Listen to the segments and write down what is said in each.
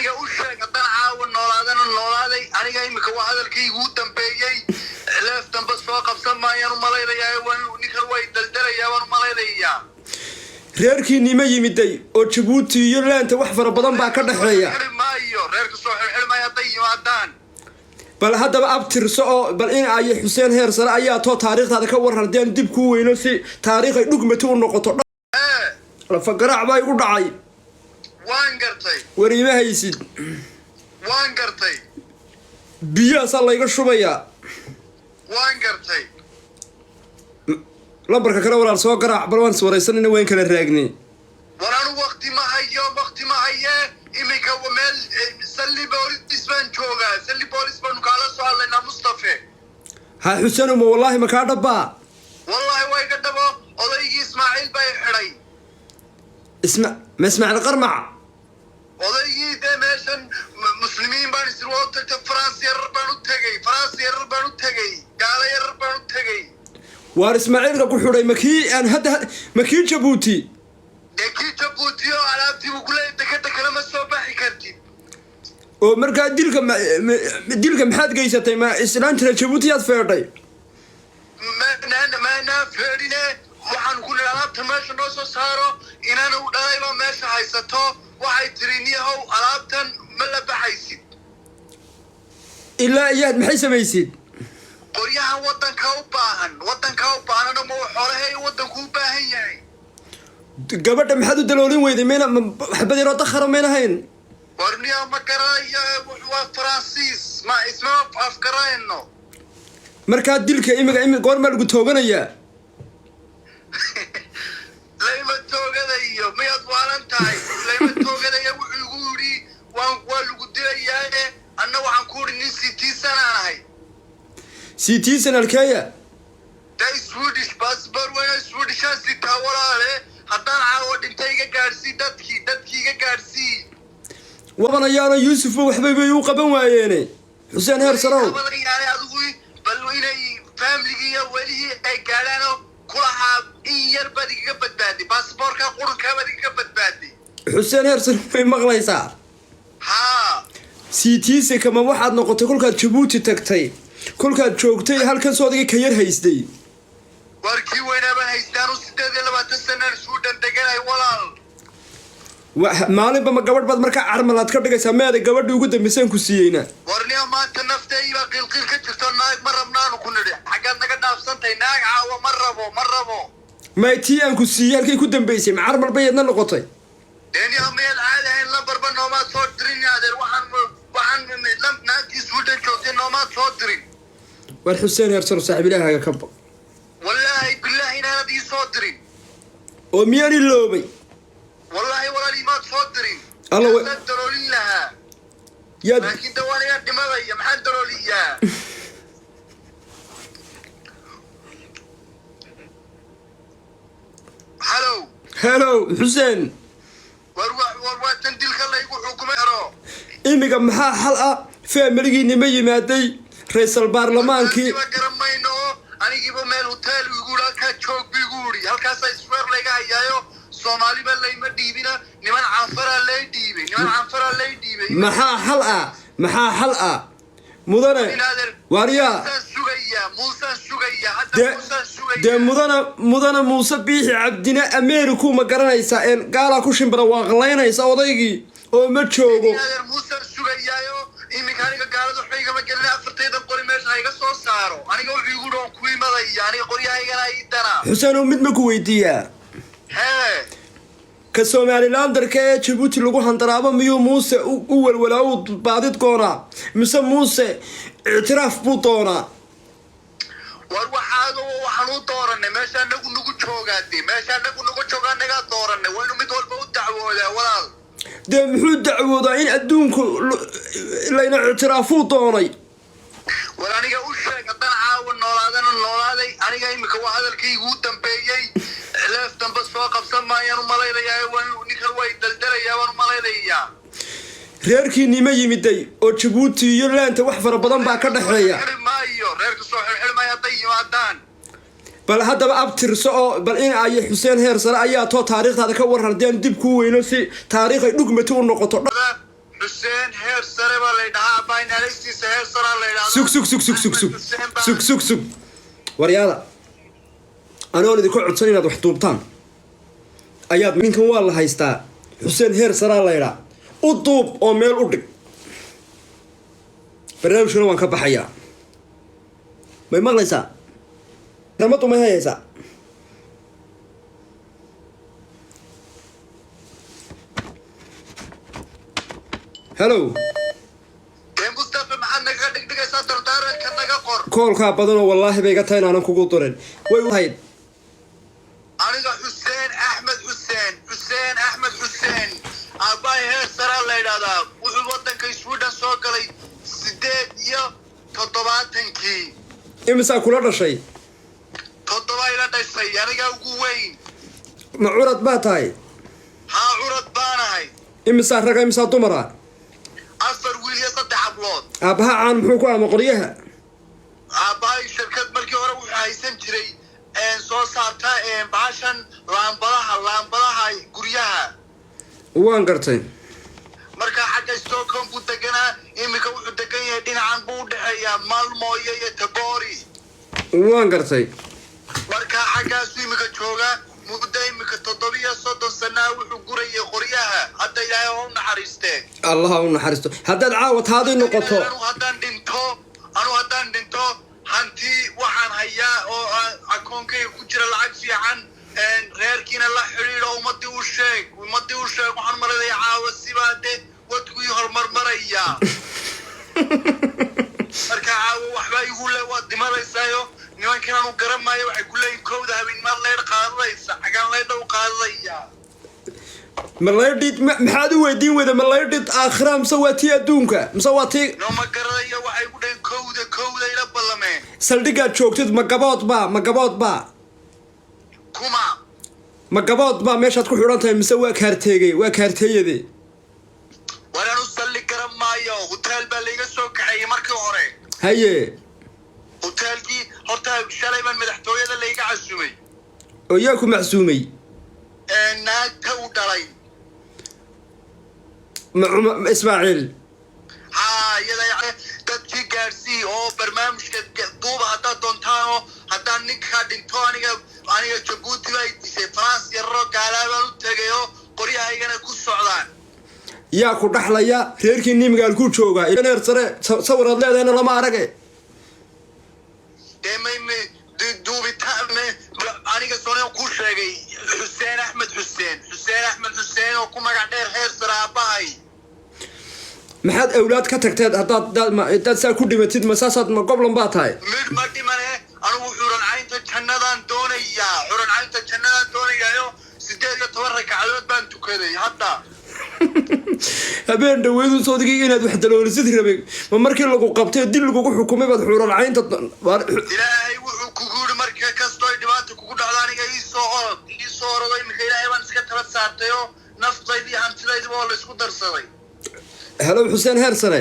aniga u sheeg haddaan caawa noolaaday aniga imika waa hadalkaygu u dambeeyey leef dambe soo qabsan maayaan u malaynayaa ninkan way daldalayaa waan u malaynayaa reerkiinii ma yimiday oo Djibouti iyo laanta wax fara badan baa ka dhaxeeya maayo reerka soo xilmay haday yimaadaan bal haddaba abtirso oo bal in ay Xuseen Heersare ayaa too taariikhda ka warardeen dib ku weyno si taariikh ay dhugmato u noqoto la faqarac bay u dhacay waan gartay wariima haysid waan gartay biyaha salayga shubaya waan gartay lambarka kale walaal soo garaac bal waan wareysanina wayn kala raagnay waraan waqti ma hayo imika meel salli boolis baan joogaa salli boolis baan kala soo hadlaynaa Mustafa ha Xuseen ma wallahi ma ka dhaba wallahi way ka dhabo odaygii Ismaaciil bay xiray Ismaaciil qarmac odaygii deemeeshan muslimiin baan isoo tagtay Faransiyer baan u tagay gaalayer baan u tagay waar Ismaaciil ka ku xiray makii aan hadda makii Djibouti Djibouti oo alaabtii uu kula dekada kala ma soo baxi kartid oo markaa dilka maxaad geysatay ma islaantira Djibouti aad feedhay ma feedine waxaan ku alaabta meesha noo soo saaro inaan u dhalayba meesha haysato waxay tiriniyahow alaabtan ma la baxaysid ilaa iyaad maxay samaysid qoryahan wadanka u baahan ma xoolahay wadanku u baahan yahay gabadha maxaad u daloolin weyday meena xabad yar oo dakhara meena hayn warniya ma garanayo waa Faransiis ma isma afgarayno markaa dilka imiga goorma lagu tooganaya layma toogadayo miyaad waalan tahay layma toogadayo wuxuu igu yidhi waa lagu dilayaa anna waxaan ku yidhi nin citizen aan ahay citizen alkaya da Swedish passport waa Swedish citizen walaale haddaan caawa dhintay iga gaarsii dadkii iga gaarsii wabanayaano Yuusuf waxbay bay u qaban waayeene Xuseen Heersare bal inay family-ga walihi ay gaadhaan kulaha in yar bad iga badbaaday passportka qurunka bad iga badbaaday Xuseen Heersare way maqlaysaa ha citizen kama waxaad noqotay kolkaad Djibouti tagtay kolkaad joogtay halkan Soomaaliga ka yar haystay warkii weynaba haystaan 28 sano Suudaan deganay walaal maalinba ma gabadh baad markaa carmalaad ka dhigaysaa meeday gabadhii ugu dambeysay ku siiyeyna warniya maanta naftayba qilqil ka jirto naag ma rabnaanu ku nidhi xagaad naga dhaafsantay naag caawa ma rabo tii aan ku siiyey halkay ku dambeysay ma carmal baydna noqotay deeni ameel caadahayn lambarba noomaad soo dirin adeer waxaan naagtii Suudaan joogtay noomaad soo dirin war Xuseen Heersare saaxiib ilaahaga ka baq wallahi billahi inaad ii soo dirin oo miyaan iloobay wallahi walaali ma soo dirin alla way daroolin lahaa laakiin dawaaniga dhimadaya maxaan darooliyaa hello Xuseen war tan dilka la igu xukumay aro imiga maxaa xal ah family-giina ma yimaaday ra'iisul baarlamaankii garamayno anigiiba meel hotel igu ka joog biguuri halkaas ay swear laga hayaayo Soomaali baa layma dhiibina niman canfara lay dhiibay maxaa xal ah mudane wariya Muuse sugaya hadda mudane Muuse biixi cabdina Ameeriku ma garanaysa in gaala ku shimbira waaqlaynaysa odaygii oo ma joogo Muuse sugayaayo imikaaniga gaalada xayga ma galina afarteeda qori meesha hayga soo saaro aniga wuxuu igu dhoon ku imadaya aniga qoryahaygana ay dana Xuseen mid ma ku weydiiyaa ka Somalilandarka ee Djibouti lagu handaraabo miyuu Muuse u walwalaa u baadid goona mise Muuse i'tiraaf buu doonaa war waxaan u dooranay meesha nagu joogaa naga dooranay waynu mid walba u dacwoodaa walaal de muxuu dacwoodaa in adduunku layna i'tiraafuu doonay war aniga u sheeg haddaan caawa noolaaday aniga imika waa hadalkaygu u dambeeyey leef dambe soo qabsan maayaan u malaynayaa ninkan way daldalayaa waan u malaynayaa reerkiinii ma yimiday oo Djibouti iyo laanta wax fara badan baa ka dhaxeeya maayo reerka soo xilmay haday yimaadaan bal haddaba abtirso oo bal in ay Xuseen Heersare ayaa too taariikhda ka warardeen dib ku weyno si taariikh ay dhugmato u noqoto حسين هير سري ولا يدها باين عليستي سهير سرا ولا يدها sug waryaada anoon idinku codsan inaad wax duubtaan ayaad ninkan waa la haystaa xuseen heer saraa la yidhaa u duub oo meel u dhig barnaamijkana waan ka baxayaa may maqlaysaa ramadu may hayaysaa hello مصطفى محمد دقدقه صدر دارك كنغا قور koolkaa badanoo wallaahi bay iga tahay inaanan kugu durin way u hayd aniga حسين احمد حسين اباي هير سرا لا يدها wuxuu wadanka Sweden soo galay 7 imisaa kula dhashay 7 ila dhashay aniga ugu weyn ma curad baa tahay haa curad baanahay imisaa raga imisaa dumara afar wiil iyo 3 hablood aabaha caan muxuu ku ama qoryaha aabahay shirkad markii hore wuxuu haysan jiray soo saarta baashan laambadaha guryaha waan gartay marka xagga Stockholm buu deganaa imika wuxuu degan yahay dhinacan buu u dhaxeeyaa Malmo iyo Tabori waan gartay marka xaggaas imika jooga muddo imika 7 sano wuxuu gurayay qoryaha hadda Ilaahay oo naxariistay Allah oo naxariisto haddaad caawad haadii noqoto haddaan dhinto hanti waxaan hayaa oo akoonkayga ku jira lacag fiican reerkiina la xiriiro ummadii u sheeg waxaan maraya caawa sibaade wadkii hormarmaraya marka caawa waxba igu le waa dimadaysayo nimankan uu garamayo waxay ku leeyihiin kowda habeen mar leer qaadaysa xagaan leer dhow qaadaya malaydid maxaad u weydiin wada malaydid aakhira mise waa tii adduunka mise waa tii no ma garanayo waxay ku dhaheen kowda ila ballameen saldhigaad joogtid ma gabood baa kuma ma gabood baa meeshaad ku xidhan tahay mise waa kaarteeyade waraan u salli garan maayo hotel baa layga soo kaxeeyey markii hore haye hotelkii horta shalay baan madaxtooyada layga casumay oo yaa ku macsuumay naagta u dhalay ismaaciil haa iyada dadkii gaarsii oo barnaamijka duuba haddaad doontaanoo haddaan ninkaa dhinto aniga Jabuuti bay disay France yarro gaalaabaan u tagayo qoryahaygana ku socdaan yaa ku dhaxlaya reerkii nimgaal ku jooga heer sare sawiraad leedahayna lama arage duubitaan aniga soonaan ku sheegay Xuseen Axmed Xuseen oo ku magac dheer heer sare aabahay maxaad awlaad ka tagteed haddaad saa ku dhimatid masaasaad ma goblan baa tahay mid ma dhimane anigu xuran caynta jannadaan doonayaa 18 ragcadood baan tukaday hadda habeen dhaweedu soodigii inaad wax daloolisid rabay ma markii lagu qabtay dil lagu xukumay baad xuran caynta Ilaahay wuxuu kugu yiri markii kasto dhibaato kugu dhacdo aniga ii soo oroday markii Ilaahay baan iska tala saartay oo naftaydii hantidaydii waa la isku darsaday hello Xuseen heer sare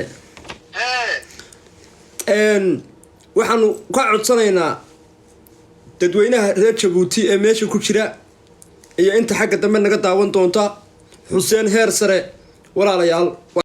waxaanu ka codsanaynaa dadweynaha reer Jabuuti ee meesha ku jira iyo inta xagga dambe naga daawan doonta Xuseen heer sare walaalayaal